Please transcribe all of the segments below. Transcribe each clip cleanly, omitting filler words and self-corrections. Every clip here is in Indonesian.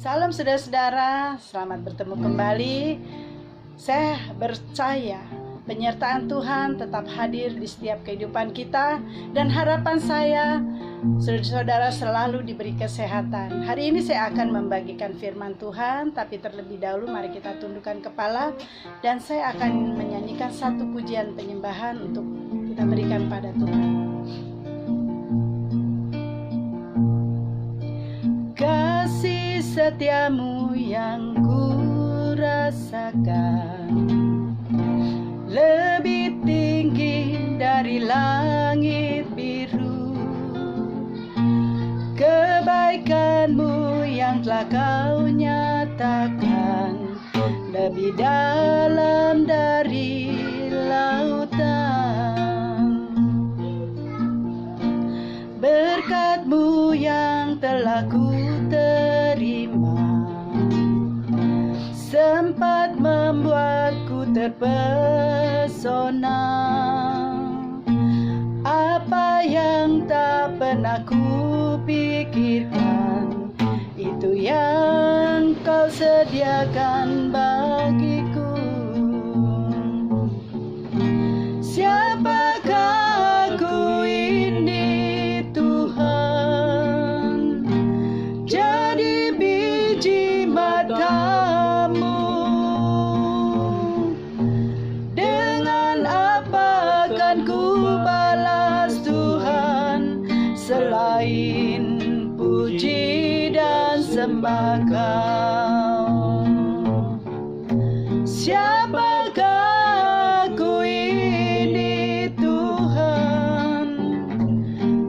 Salam saudara-saudara, selamat bertemu kembali. Saya percaya penyertaan Tuhan tetap hadir di setiap kehidupan kita, dan harapan saya saudara-saudara selalu diberi kesehatan. Hari ini saya akan membagikan firman Tuhan, tapi terlebih dahulu mari kita tundukkan kepala dan saya akan menyanyikan satu pujian penyembahan untuk kita berikan pada Tuhan. Kasih setiamu yang ku rasakan lebih tinggi dari langit biru. Kebaikanmu yang telah kau nyatakan lebih dalam dari lautan. Berkat-Mu yang telah ku terima sempat membuatku terpesona. Apa yang tak pernah ku pikirkan, itu yang kau sediakan bagiku. Siapakah aku ini Tuhan, jadi biji mata-Mu. Dengan apa akan ku balas Tuhan, selain puji dan sembah Kau. Siapakah aku ini Tuhan,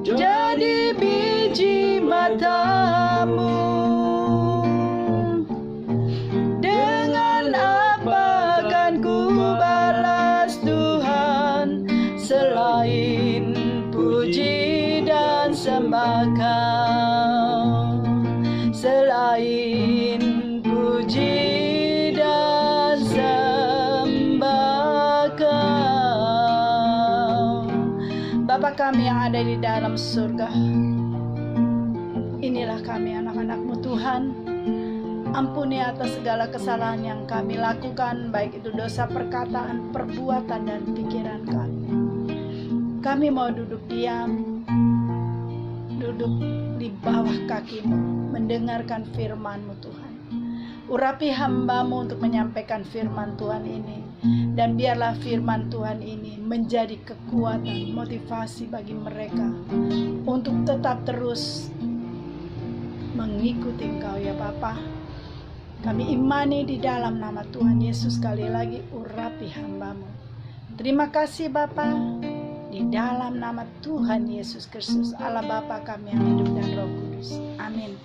jadi biji mata-Mu. Dengan apa akan ku balas Tuhan, selain puji dan sembah Kau. Selain puji dan sembah Kau. Bapa kami yang ada di dalam surga, inilah kami anak-anak-Mu Tuhan. Ampuni atas segala kesalahan yang kami lakukan, baik itu dosa perkataan, perbuatan, dan pikiran kami. Kami mau duduk diam, duduk di bawah kaki-Mu, mendengarkan firman-Mu Tuhan. Urapi hamba-Mu untuk menyampaikan firman Tuhan ini, dan biarlah firman Tuhan ini menjadi kekuatan, motivasi bagi mereka untuk tetap terus mengikuti Engkau ya Bapa. Kami imani di dalam nama Tuhan Yesus. Sekali lagi urapi hamba-Mu. Terima kasih Bapa, di dalam nama Tuhan Yesus Kristus, Allah Bapa kami yang hidup dan Roh Kudus. Amin.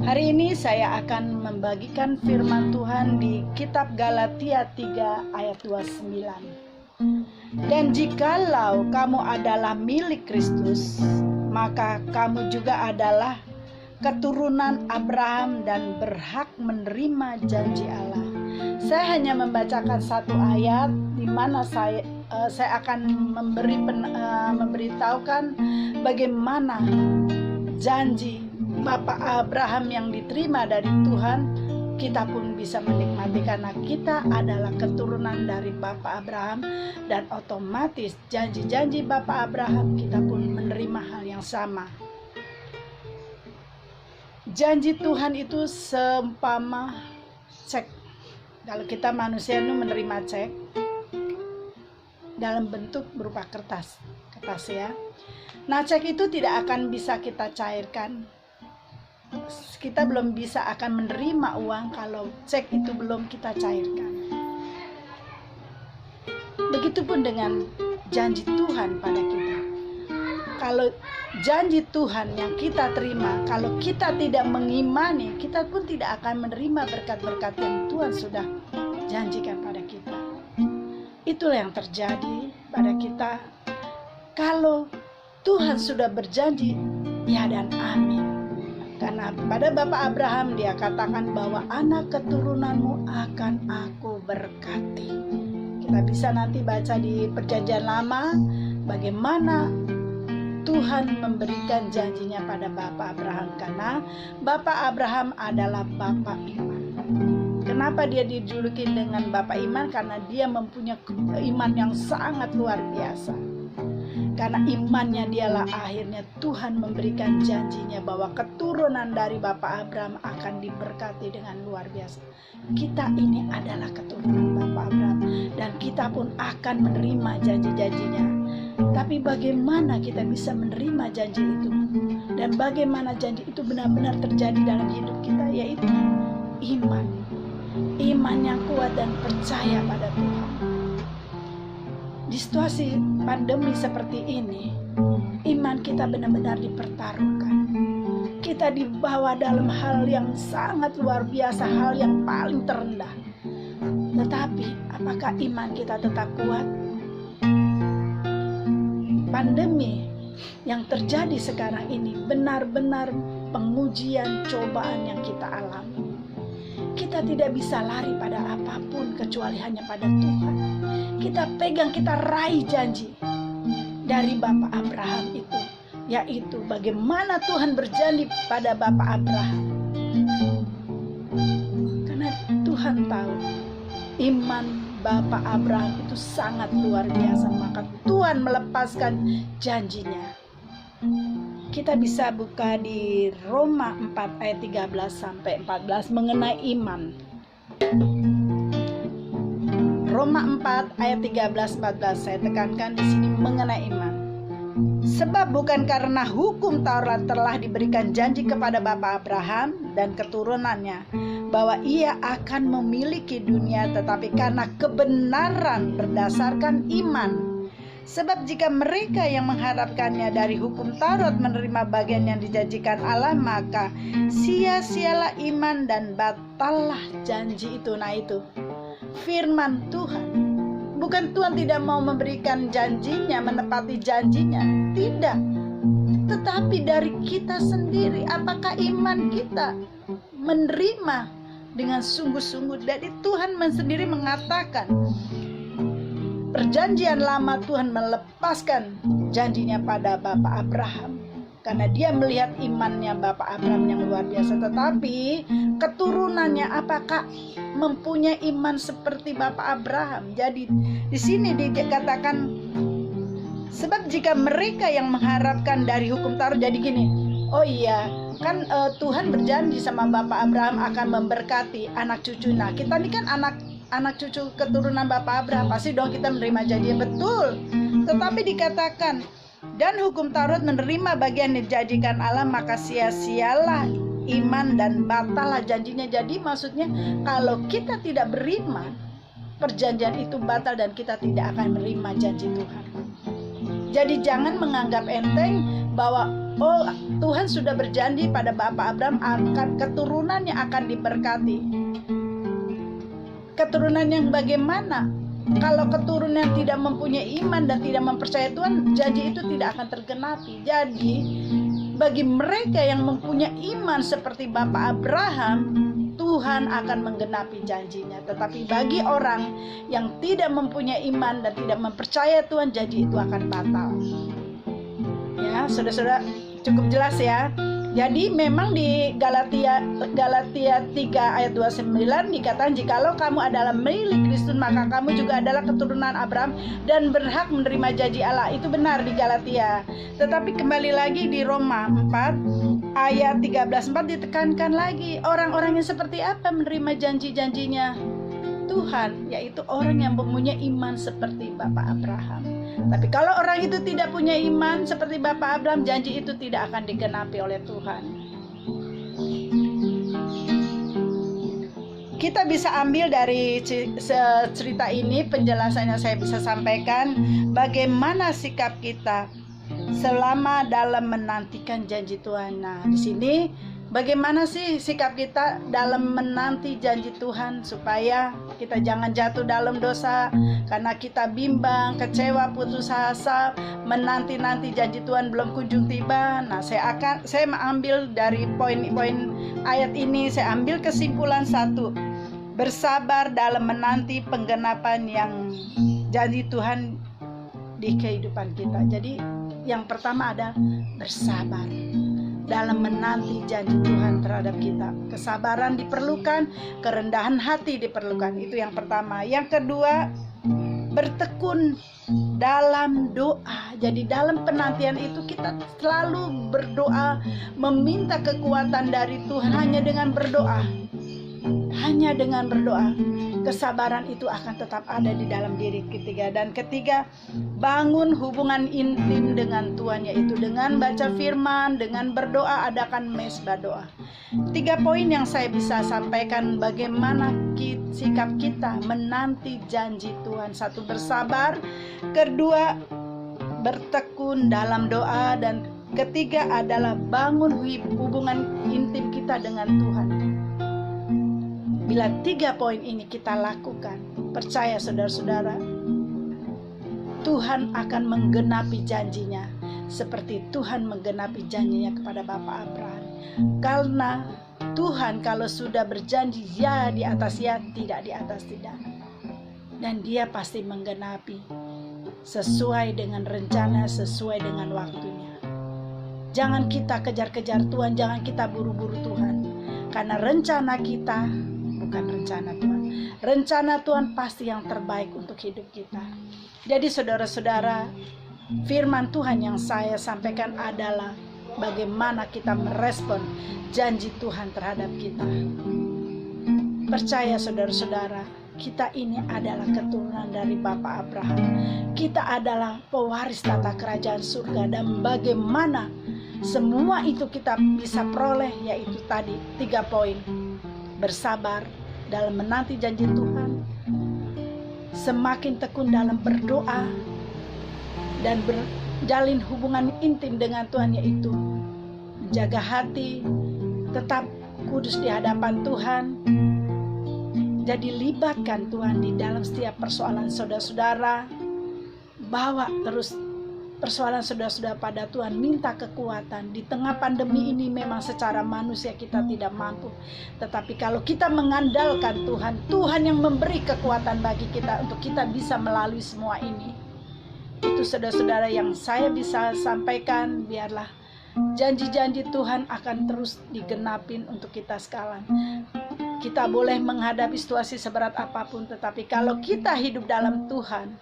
Hari ini saya akan membagikan firman Tuhan di kitab Galatia 3 ayat 29. Dan jikalau kamu adalah milik Kristus, maka kamu juga adalah keturunan Abraham dan berhak menerima janji Allah. Saya hanya membacakan satu ayat di mana saya akan memberitahukan bagaimana janji Bapak Abraham yang diterima dari Tuhan, kita pun bisa menikmati karena kita adalah keturunan dari Bapak Abraham, dan otomatis janji-janji Bapak Abraham kita pun menerima hal yang sama. Janji Tuhan itu seumpama cek. Kalau kita manusia itu menerima cek dalam bentuk berupa kertas ya. Nah, cek itu tidak akan bisa kita cairkan. Kita belum bisa akan menerima uang kalau cek itu belum kita cairkan. Begitupun dengan janji Tuhan pada kita. Kalau janji Tuhan yang kita terima, kalau kita tidak mengimani, kita pun tidak akan menerima berkat-berkat yang Tuhan sudah janjikan pada kita. Itulah yang terjadi pada kita. Kalau Tuhan sudah berjanji, ya dan amin. Karena pada Bapak Abraham dia katakan bahwa anak keturunanmu akan aku berkati. Kita bisa nanti baca di Perjanjian Lama bagaimana Tuhan memberikan janjinya pada Bapak Abraham, karena Bapak Abraham adalah Bapak iman. Kenapa dia dijuluki dengan Bapak iman? Karena dia mempunyai iman yang sangat luar biasa. Karena imannya dialah akhirnya Tuhan memberikan janjinya bahwa keturunan dari Bapak Abraham akan diberkati dengan luar biasa. Kita ini adalah keturunan Bapak Abraham, dan kita pun akan menerima janji-janjinya. Tapi bagaimana kita bisa menerima janji itu? Dan bagaimana janji itu benar-benar terjadi dalam hidup kita? Yaitu iman. Iman yang kuat dan percaya pada Tuhan. Di situasi pandemi seperti ini, iman kita benar-benar dipertaruhkan. Kita dibawa dalam hal yang sangat luar biasa, hal yang paling terendah. Tetapi apakah iman kita tetap kuat? Pandemi yang terjadi sekarang ini benar-benar pengujian, cobaan yang kita alami. Kita tidak bisa lari pada apapun kecuali hanya pada Tuhan. Kita pegang, kita raih janji dari Bapak Abraham itu, yaitu bagaimana Tuhan berjanji pada Bapak Abraham. Karena Tuhan tahu iman Bapak Abraham itu sangat luar biasa, maka Tuhan melepaskan janjinya. Kita bisa buka di Roma 4 ayat 13 sampai 14 mengenai iman. Roma 4 ayat 13-14, saya tekankan di sini mengenai iman. Sebab bukan karena hukum Taurat telah diberikan janji kepada Bapak Abraham dan keturunannya bahwa ia akan memiliki dunia, tetapi karena kebenaran berdasarkan iman. Sebab jika mereka yang mengharapkannya dari hukum Taurat menerima bagian yang dijanjikan Allah, maka sia-sialah iman dan batallah janji itu. Nah, itu firman Tuhan. Bukan Tuhan tidak mau memberikan janjinya, menepati janjinya, tidak. Tetapi dari kita sendiri, apakah iman kita menerima dengan sungguh-sungguh? Jadi Tuhan sendiri mengatakan, perjanjian lama Tuhan melepaskan janjinya pada Bapak Abraham karena dia melihat imannya Bapak Abraham yang luar biasa. Tetapi keturunannya apakah mempunyai iman seperti Bapak Abraham? Jadi di sini dikatakan, sebab jika mereka yang mengharapkan dari hukum Taurat, jadi gini, oh iya kan Tuhan berjanji sama Bapak Abraham akan memberkati anak cucu. Nah, kita ini kan anak cucu keturunan Bapak Abraham, pasti dong kita menerima janji, betul. Tetapi dikatakan, dan hukum Taurat menerima bagian yang dijanjikan Allah, maka sia-sialah iman dan batallah janjinya. Jadi maksudnya kalau kita tidak beriman, perjanjian itu batal dan kita tidak akan menerima janji Tuhan. Jadi jangan menganggap enteng bahwa oh Tuhan sudah berjanji pada Bapak Abraham akan keturunannya akan diberkati. Keturunan yang bagaimana? Kalau keturunan tidak mempunyai iman dan tidak mempercayai Tuhan, janji itu tidak akan tergenapi. Jadi bagi mereka yang mempunyai iman seperti Bapak Abraham, Tuhan akan menggenapi janjinya. Tetapi bagi orang yang tidak mempunyai iman dan tidak mempercayai Tuhan, janji itu akan batal. Ya, saudara-saudara, cukup jelas ya. Jadi memang di Galatia 3 ayat 29 dikatakan, jikalau kamu adalah milik Kristus maka kamu juga adalah keturunan Abraham dan berhak menerima janji Allah. Itu benar di Galatia. Tetapi kembali lagi di Roma 4 ayat 13-4 ditekankan lagi, orang-orang yang seperti apa menerima janji-janjinya Tuhan, yaitu orang yang mempunyai iman seperti Bapak Abraham. Tapi kalau orang itu tidak punya iman seperti Bapak Abraham, janji itu tidak akan digenapi oleh Tuhan. Kita bisa ambil dari cerita ini, penjelasannya saya bisa sampaikan bagaimana sikap kita selama dalam menantikan janji Tuhan. Nah, di sini bagaimana sih sikap kita dalam menanti janji Tuhan supaya kita jangan jatuh dalam dosa karena kita bimbang, kecewa, putus asa, menanti-nanti janji Tuhan belum kunjung tiba. Nah, saya mengambil dari poin-poin ayat ini, saya ambil kesimpulan satu: bersabar dalam menanti penggenapan yang janji Tuhan di kehidupan kita. Jadi Yang pertama ada bersabar dalam menanti janji Tuhan terhadap kita. Kesabaran diperlukan, kerendahan hati diperlukan. Itu yang pertama. Yang kedua, bertekun dalam doa. Jadi dalam penantian itu kita selalu berdoa, meminta kekuatan dari Tuhan hanya dengan berdoa. Hanya dengan berdoa, kesabaran itu akan tetap ada di dalam diri kita. Dan ketiga, bangun hubungan intim dengan Tuhan, yaitu dengan baca firman, dengan berdoa, adakan mesbah doa. 3 poin yang saya bisa sampaikan bagaimana sikap kita menanti janji Tuhan. 1, bersabar. Kedua, bertekun dalam doa. Dan ketiga adalah bangun hubungan intim kita dengan Tuhan. Bila 3 poin ini kita lakukan, percaya saudara-saudara, Tuhan akan menggenapi janjinya seperti Tuhan menggenapi janjinya kepada Bapak Abraham. Karena Tuhan kalau sudah berjanji ya di atas ya, tidak di atas tidak. Dan Dia pasti menggenapi sesuai dengan rencana, sesuai dengan waktunya. Jangan kita kejar-kejar Tuhan, jangan kita buru-buru Tuhan. Karena rencana kita bukan rencana Tuhan. Rencana Tuhan pasti yang terbaik untuk hidup kita. Jadi saudara-saudara, firman Tuhan yang saya sampaikan adalah bagaimana kita merespon janji Tuhan terhadap kita. Percaya saudara-saudara, kita ini adalah keturunan dari Bapak Abraham. Kita adalah pewaris tata kerajaan surga. Dan bagaimana semua itu kita bisa peroleh, yaitu tadi 3 poin. Bersabar dalam menanti janji Tuhan, semakin tekun dalam berdoa, dan berjalin hubungan intim dengan Tuhan, yaitu menjaga hati tetap kudus di hadapan Tuhan. Jadi libatkan Tuhan di dalam setiap persoalan saudara-saudara. Bawa terus persoalan saudara-saudara pada Tuhan, minta kekuatan. Di tengah pandemi ini memang secara manusia kita tidak mampu, tetapi kalau kita mengandalkan Tuhan, Tuhan yang memberi kekuatan bagi kita untuk kita bisa melalui semua ini. Itu saudara-saudara yang saya bisa sampaikan. Biarlah janji-janji Tuhan akan terus digenapin untuk kita sekalian. Kita boleh menghadapi situasi seberat apapun, tetapi kalau kita hidup dalam Tuhan,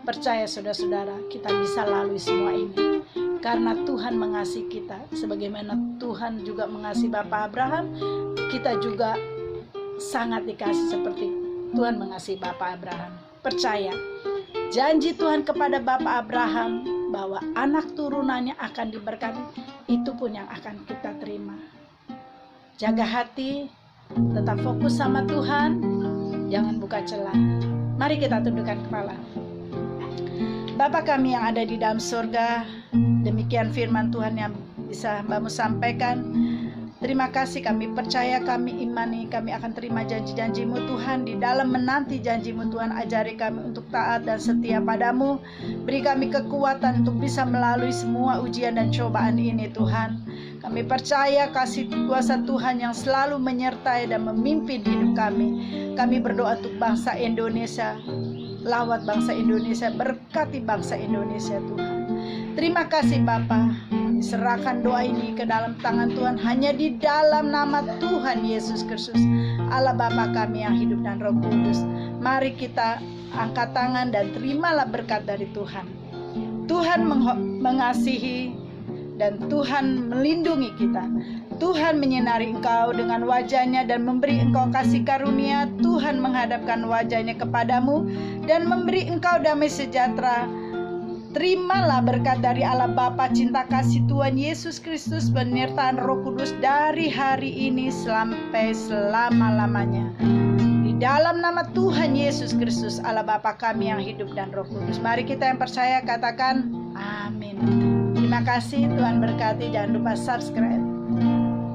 percaya saudara-saudara, kita bisa lalui semua ini. Karena Tuhan mengasihi kita. Sebagaimana Tuhan juga mengasihi Bapak Abraham, kita juga sangat dikasih seperti Tuhan mengasihi Bapak Abraham. Percaya, janji Tuhan kepada Bapak Abraham bahwa anak turunannya akan diberkati, itu pun yang akan kita terima. Jaga hati, tetap fokus sama Tuhan, jangan buka celah. Mari kita tundukkan kepala. Bapa kami yang ada di dalam surga, demikian firman Tuhan yang bisa Mbakmu sampaikan. Terima kasih, kami percaya, kami imani, kami akan terima janji-janji-Mu Tuhan. Di dalam menanti janji-Mu Tuhan, ajari kami untuk taat dan setia padamu. Beri kami kekuatan untuk bisa melalui semua ujian dan cobaan ini Tuhan. Kami percaya kasih kuasa Tuhan yang selalu menyertai dan memimpin hidup kami. Kami berdoa untuk bangsa Indonesia. Lawat bangsa Indonesia, berkati bangsa Indonesia Tuhan. Terima kasih Bapa. Serahkan doa ini ke dalam tangan Tuhan, hanya di dalam nama Tuhan Yesus Kristus, Allah Bapa kami yang hidup dan Roh Kudus. Mari kita angkat tangan dan terimalah berkat dari Tuhan. Tuhan mengasihi dan Tuhan melindungi kita. Tuhan menyinari engkau dengan wajahnya dan memberi engkau kasih karunia. Tuhan menghadapkan wajahnya kepadamu dan memberi engkau damai sejahtera. Terimalah berkat dari Allah Bapa, cinta kasih Tuhan Yesus Kristus, penyertaan Roh Kudus dari hari ini sampai selama-lamanya. Di dalam nama Tuhan Yesus Kristus, Allah Bapa kami yang hidup dan Roh Kudus. Mari kita yang percaya katakan amin. Terima kasih, Tuhan berkati. Jangan lupa subscribe.